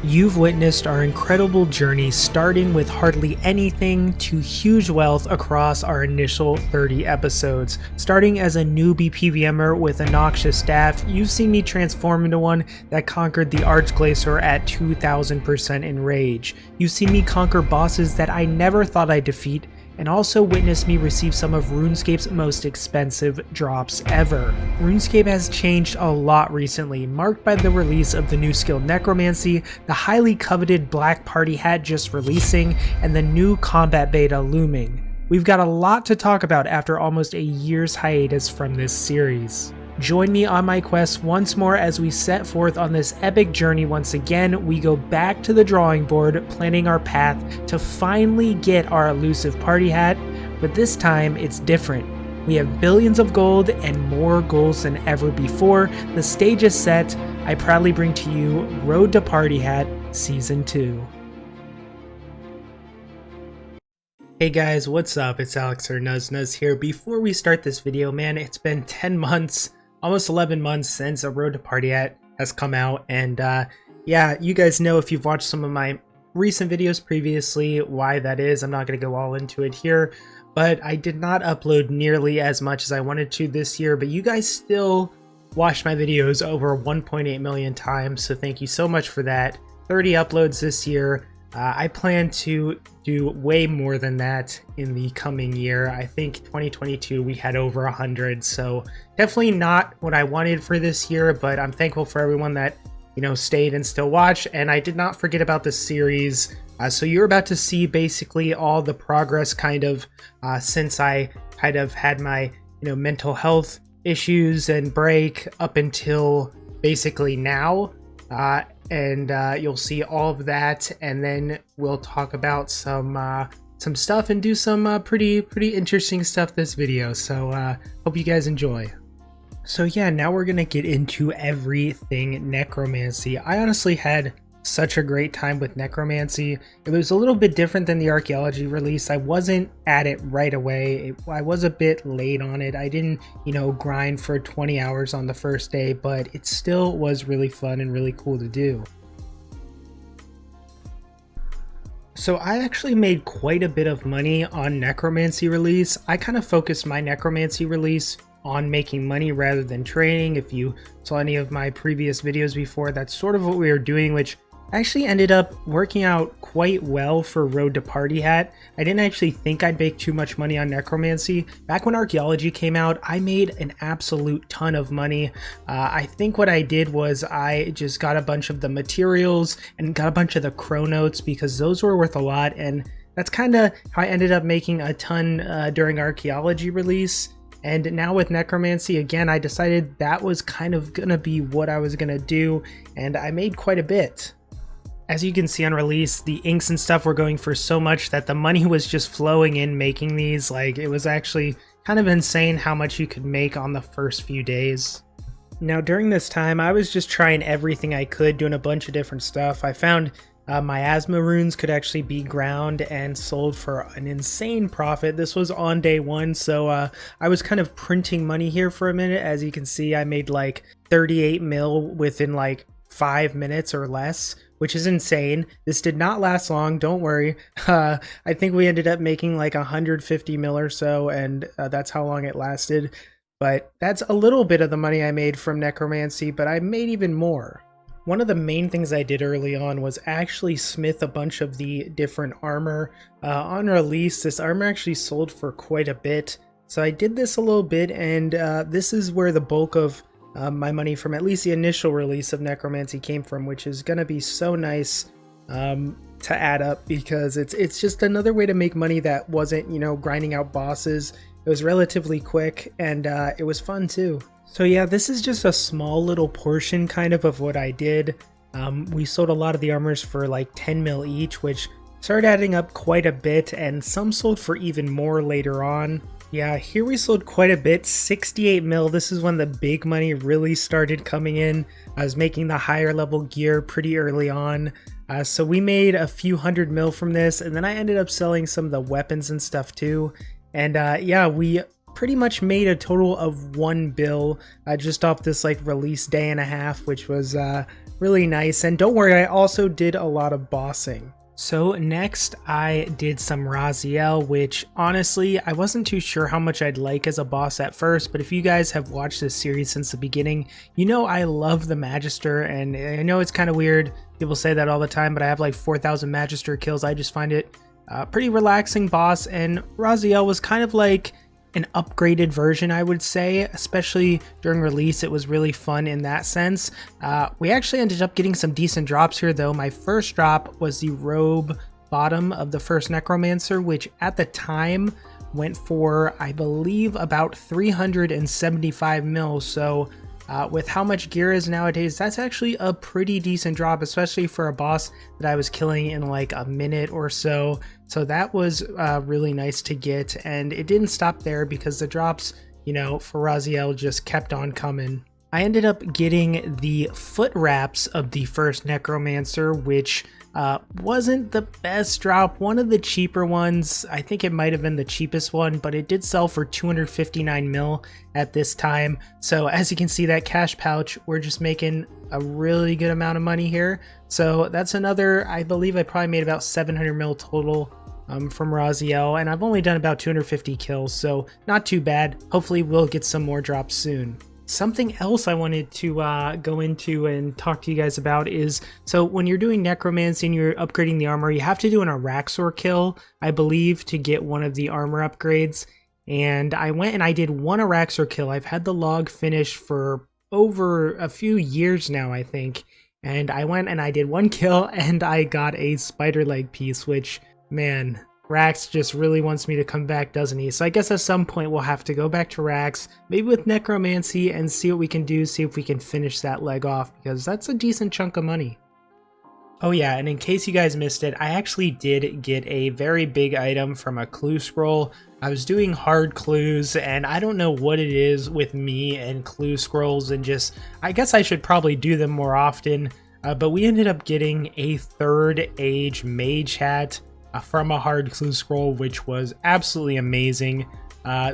You've witnessed our incredible journey starting with hardly anything to huge wealth across our initial 30 episodes. Starting as a newbie PVMer with a noxious staff, you've seen me transform into one that conquered the Archglacier at 2000% in rage. You've seen me conquer bosses that I never thought I'd defeat, and also witnessed me receive some of Runescape's most expensive drops ever. RuneScape has changed a lot recently, marked by the release of the new skill Necromancy, the highly coveted Black Party Hat just releasing, and the new combat beta looming. We've got a lot to talk about after almost a year's hiatus from this series. Join me on my quest once more as we set forth on this epic journey once again. We go back to the drawing board, planning our path to finally get our elusive party hat, but this time it's different. We have billions of gold and more goals than ever before. The stage is set. I proudly bring to you Road to Partyhat Season 2. Hey guys, what's up? It's Alex or Nuzz here. Before we start this video, man, it's been 10 months. Almost 11 months since A Road to Partyhat has come out, and yeah, you guys know if you've watched some of my recent videos previously why that is. I'm not going to go all into it here, but I did not upload nearly as much as I wanted to this year, but you guys still watched my videos over 1.8 million times, so thank you so much for that. 30 uploads this year. I plan to do way more than that in the coming year. I think 2022 we had over 100, so definitely not what I wanted for this year, but I'm thankful for everyone that, you know, stayed and still watched. And I did not forget about the series. So you're about to see basically all the progress kind of since I kind of had my, you know, mental health issues and break up until basically now. And you'll see all of that, and then we'll talk about some stuff and do some pretty interesting stuff this video. So hope you guys enjoy. So yeah, now we're gonna get into everything Necromancy. I honestly had such a great time with Necromancy. It was a little bit different than the Archaeology release. I wasn't at it right away. I was a bit late on it. I didn't, you know, grind for 20 hours on the first day, but it still was really fun and really cool to do. So I actually made quite a bit of money on Necromancy release. I kind of focused my Necromancy release on making money rather than training. If you saw any of my previous videos before, that's sort of what we were doing, which actually ended up working out quite well for Road to Partyhat. I didn't actually think I'd make too much money on Necromancy. Back when Archaeology came out, I made an absolute ton of money. I think what I did was I just got a bunch of the materials and got a bunch of the chronotes because those were worth a lot, and that's kind of how I ended up making a ton during Archaeology release. And now with Necromancy, again, I decided that was kind of gonna be what I was gonna do, and I made quite a bit. As you can see on release, the inks and stuff were going for so much that the money was just flowing in making these. Like, it was actually kind of insane how much you could make on the first few days. Now, during this time, I was just trying everything I could, doing a bunch of different stuff. I found miasma runes could actually be ground and sold for an insane profit. This was on day one, so I was kind of printing money here for a minute. As you can see, I made like 38 mil within like 5 minutes or less, which is insane. This did not last long, don't worry. I think we ended up making like 150 mil or so, and that's how long it lasted. But that's a little bit of the money I made from Necromancy, but I made even more. One of the main things I did early on was actually smith a bunch of the different armor. On release, this armor actually sold for quite a bit. So I did this a little bit, and this is where the bulk of my money from at least the initial release of Necromancy came from, which is gonna be so nice to add up, because it's just another way to make money that wasn't, you know, grinding out bosses. It was relatively quick, and it was fun too. So yeah, this is just a small little portion kind of what I did. We sold a lot of the armors for like 10 mil each, which started adding up quite a bit, and some sold for even more later on. Yeah, here we sold quite a bit, 68 mil. This is when the big money really started coming in. I was making the higher level gear pretty early on. So we made a few 100 mil from this, and then I ended up selling some of the weapons and stuff too. And yeah, we pretty much made a total of 1 bill just off this like release day and a half, which was really nice. And don't worry, I also did a lot of bossing. So next I did some Raziel, which honestly I wasn't too sure how much I'd like as a boss at first, but if you guys have watched this series since the beginning, you know I love the Magister, and I know it's kind of weird, people say that all the time, but I have like 4,000 Magister kills. I just find it a pretty relaxing boss, and Raziel was kind of like an upgraded version, I would say, especially during release. It was really fun in that sense. We actually ended up getting some decent drops here though. My first drop was the robe bottom of the first Necromancer, which at the time went for, I believe, about 375 mil. So with how much gear is nowadays, that's actually a pretty decent drop, especially for a boss that I was killing in like a minute or so. So that was really nice to get, and it didn't stop there because the drops, you know, for Raziel just kept on coming. I ended up getting the foot wraps of the first Necromancer, which wasn't the best drop, one of the cheaper ones. I think it might have been the cheapest one, but it did sell for 259 mil at this time. So as you can see, that cash pouch, we're just making a really good amount of money here. So that's another, I believe I probably made about 700 mil total from Raziel, and I've only done about 250 kills, so not too bad. Hopefully we'll get some more drops soon. Something else I wanted to go into and talk to you guys about is, so when you're doing necromancy and you're upgrading the armor, you have to do an Araxor kill, I believe, to get one of the armor upgrades. And I went and I did one Araxor kill. I've had the log finished for over a few years now, I think. And I went and I did one kill and I got a spider leg piece, which, man, Rax just really wants me to come back, doesn't he? So I guess at some point we'll have to go back to Rax, maybe with Necromancy, and see what we can do, see if we can finish that leg off, because that's a decent chunk of money. Oh yeah, and in case you guys missed it, I actually did get a very big item from a clue scroll. I was doing hard clues, and I don't know what it is with me and clue scrolls, and just, I guess I should probably do them more often, but we ended up getting a third age mage hat from a hard clue scroll, which was absolutely amazing.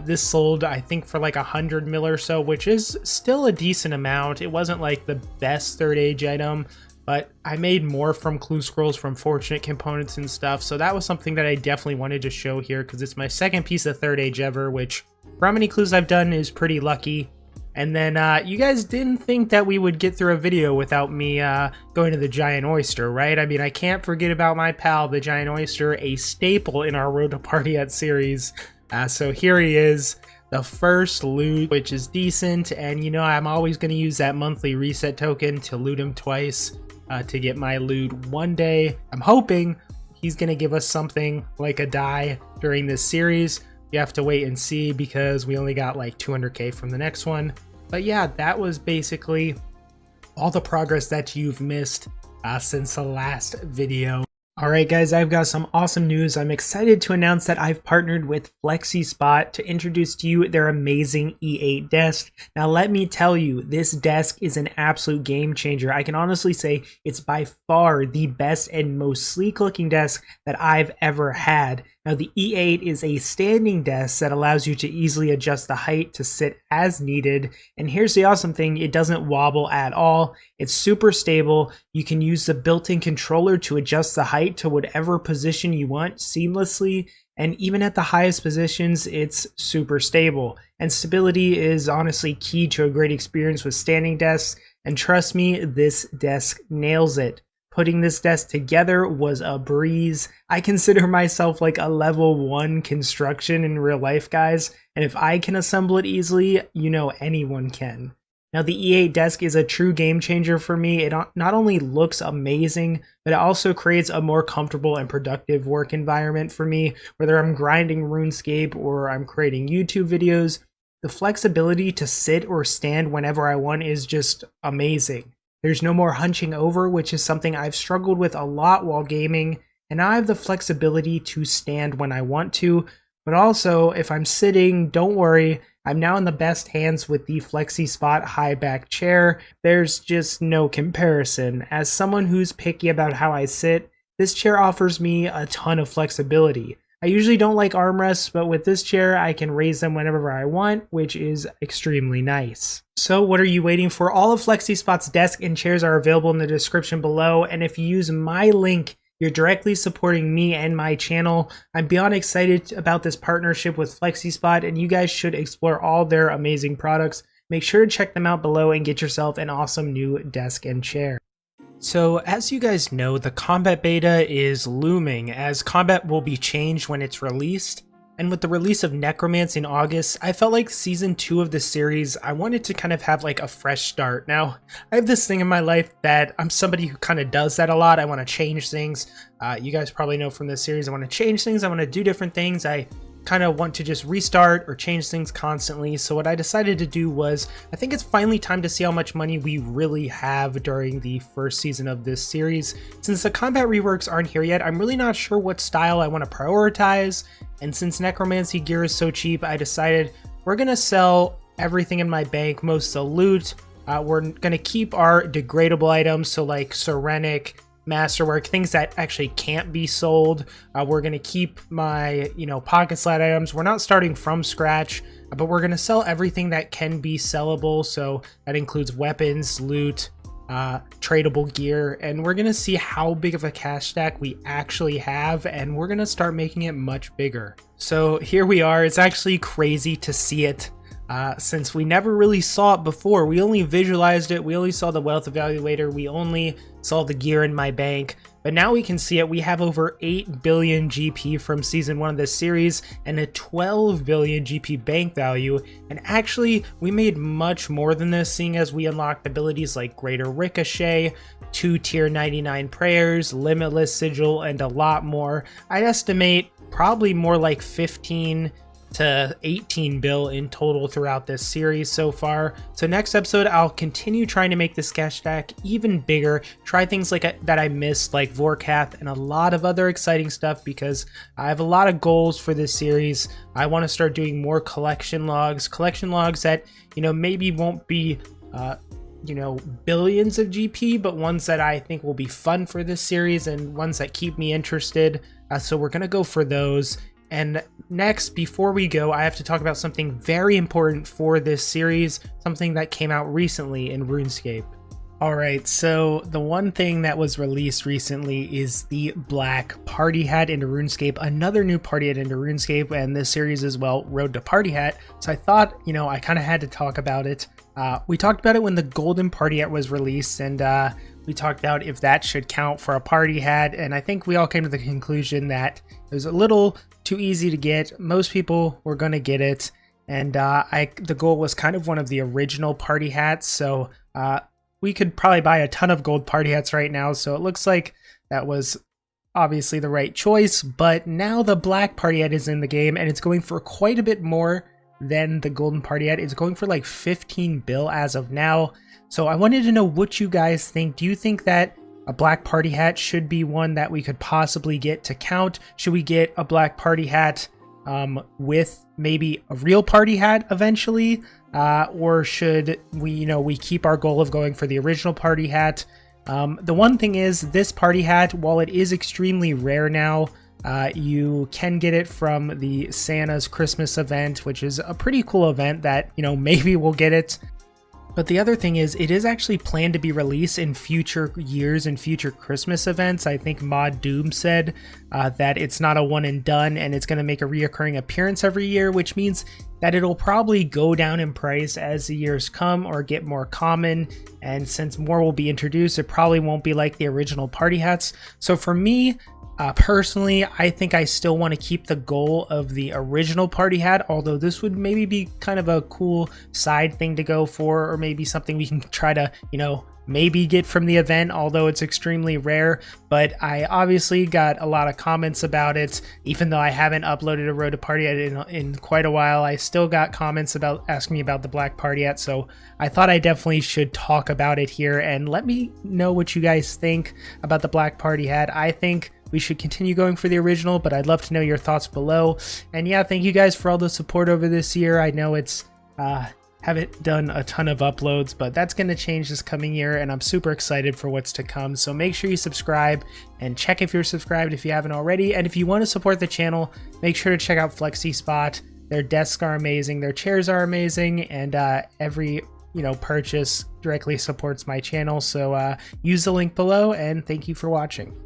This sold, I think, for like 100 mil or so, which is still a decent amount. It wasn't like the best third age item, but I made more from clue scrolls from fortunate components and stuff. So that was something that I definitely wanted to show here, because it's my second piece of third age ever, which for how many clues I've done is pretty lucky. And then you guys didn't think that we would get through a video without me going to the Giant Oyster, right? I mean, I can't forget about my pal, the Giant Oyster, a staple in our Road to Partyhat series. So here he is, the first loot, which is decent. And you know, I'm always going to use that monthly reset token to loot him twice to get my loot. One day, I'm hoping he's going to give us something like a die during this series. You have to wait and see, because we only got like 200k from the next one. But yeah, that was basically all the progress that you've missed since the last video. Alright guys, I've got some awesome news. I'm excited to announce that I've partnered with Flexispot to introduce to you their amazing E8 desk. Now let me tell you, this desk is an absolute game changer. I can honestly say it's by far the best and most sleek looking desk that I've ever had. Now the E8 is a standing desk that allows you to easily adjust the height to sit as needed. And here's the awesome thing, it doesn't wobble at all. It's super stable. You can use the built-in controller to adjust the height to whatever position you want seamlessly. And even at the highest positions, it's super stable. And stability is honestly key to a great experience with standing desks. And trust me, this desk nails it. Putting this desk together was a breeze. I consider myself like a level 1 construction in real life, guys. And if I can assemble it easily, you know anyone can. Now the E8 desk is a true game changer for me. It not only looks amazing, but it also creates a more comfortable and productive work environment for me, whether I'm grinding RuneScape or I'm creating YouTube videos. The flexibility to sit or stand whenever I want is just amazing. There's no more hunching over, which is something I've struggled with a lot while gaming, and I have the flexibility to stand when I want to, but also if I'm sitting, don't worry, I'm now in the best hands with the Flexispot high back chair. There's just no comparison. As someone who's picky about how I sit, this chair offers me a ton of flexibility. I usually don't like armrests, but with this chair, I can raise them whenever I want, which is extremely nice. So what are you waiting for? All of Flexispot's desk and chairs are available in the description below, and if you use my link, you're directly supporting me and my channel. I'm beyond excited about this partnership with Flexispot, and you guys should explore all their amazing products. Make sure to check them out below and get yourself an awesome new desk and chair. So as you guys know, the combat beta is looming, as combat will be changed when it's released. And with the release of Necromancy in August, I felt like season 2 of the series, I wanted to kind of have like a fresh start. Now, I have this thing in my life that I'm somebody who kind of does that a lot. I want to change things. You guys probably know from this series, I want to change things. I want to do different things. I kind of want to just restart or change things constantly. So what I decided to do was, I think it's finally time to see how much money we really have during the first season of this series. Since the combat reworks aren't here yet, I'm really not sure what style I want to prioritize. And since necromancy gear is so cheap, I decided we're going to sell everything in my bank, most of the loot. We're going to keep our degradable items, so like Serenic, Masterwork, things that actually can't be sold. We're going to keep my, pocket slot items. We're not starting from scratch, but we're going to sell everything that can be sellable. So that includes weapons, loot, tradable gear, and we're going to see how big of a cash stack we actually have, and we're going to start making it much bigger. So here we are. It's actually crazy to see it. Since we never really saw it before. We only visualized it, we only saw the wealth evaluator, we only saw the gear in my bank, but now we can see it. We have over 8 billion GP from season 1 of this series and a 12 billion GP bank value, and actually we made much more than this, seeing as we unlocked abilities like Greater Ricochet, 2 tier 99 prayers, Limitless Sigil, and a lot more. I'd estimate probably more like 15 to 18 bill in total throughout this series so far. So next episode, I'll continue trying to make this cash stack even bigger, try things like that I missed, like Vorkath, and a lot of other exciting stuff, because I have a lot of goals for this series. I want to start doing more collection logs that, maybe won't be billions of GP, but ones that I think will be fun for this series and ones that keep me interested. So we're going to go for those. And next, before we go, I have to talk about something very important for this series, something that came out recently in Runescape. Alright, so the one thing that was released recently is the Black Party Hat into RuneScape, another new party hat into RuneScape, and this series as well, Road to Partyhat. So I thought, I kind of had to talk about it. We talked about it when the Golden Party Hat was released, and we talked about if that should count for a party hat, and I think we all came to the conclusion that it was a little too easy to get. Most people were going to get it, and the goal was kind of one of the original party hats, so we could probably buy a ton of gold party hats right now, so it looks like that was obviously the right choice. But now the black party hat is in the game, and it's going for quite a bit more than the golden party hat. It's going for like 15 bill as of now. So I wanted to know what you guys think. Do you think that a black party hat should be one that we could possibly get to count? Should we get a black party hat with maybe a real party hat eventually? Or should we keep our goal of going for the original party hat? The one thing is, this party hat, while it is extremely rare now, you can get it from the Santa's Christmas event, which is a pretty cool event that, maybe we'll get it. But the other thing is, it is actually planned to be released in future years and future Christmas events. I think Mod Doom said that it's not a one and done, and it's going to make a reoccurring appearance every year, which means that it'll probably go down in price as the years come or get more common. And since more will be introduced, it probably won't be like the original party hats. So for me, personally, I think I still want to keep the goal of the original party hat, although this would maybe be kind of a cool side thing to go for, or maybe something we can try to, maybe get from the event, although it's extremely rare. But I obviously got a lot of comments about it. Even though I haven't uploaded a Road to Party Hat in quite a while, I still got comments about asking me about the Black Party Hat, so I thought I definitely should talk about it here, and let me know what you guys think about the Black Party Hat. I think we should continue going for the original, but I'd love to know your thoughts below. And yeah, thank you guys for all the support over this year. I know it's haven't done a ton of uploads, but that's going to change this coming year, and I'm super excited for what's to come. So make sure you subscribe and check if you're subscribed if you haven't already. And if you want to support the channel, make sure to check out Flexispot. Their desks are amazing, their chairs are amazing, and every purchase directly supports my channel. So use the link below, and thank you for watching.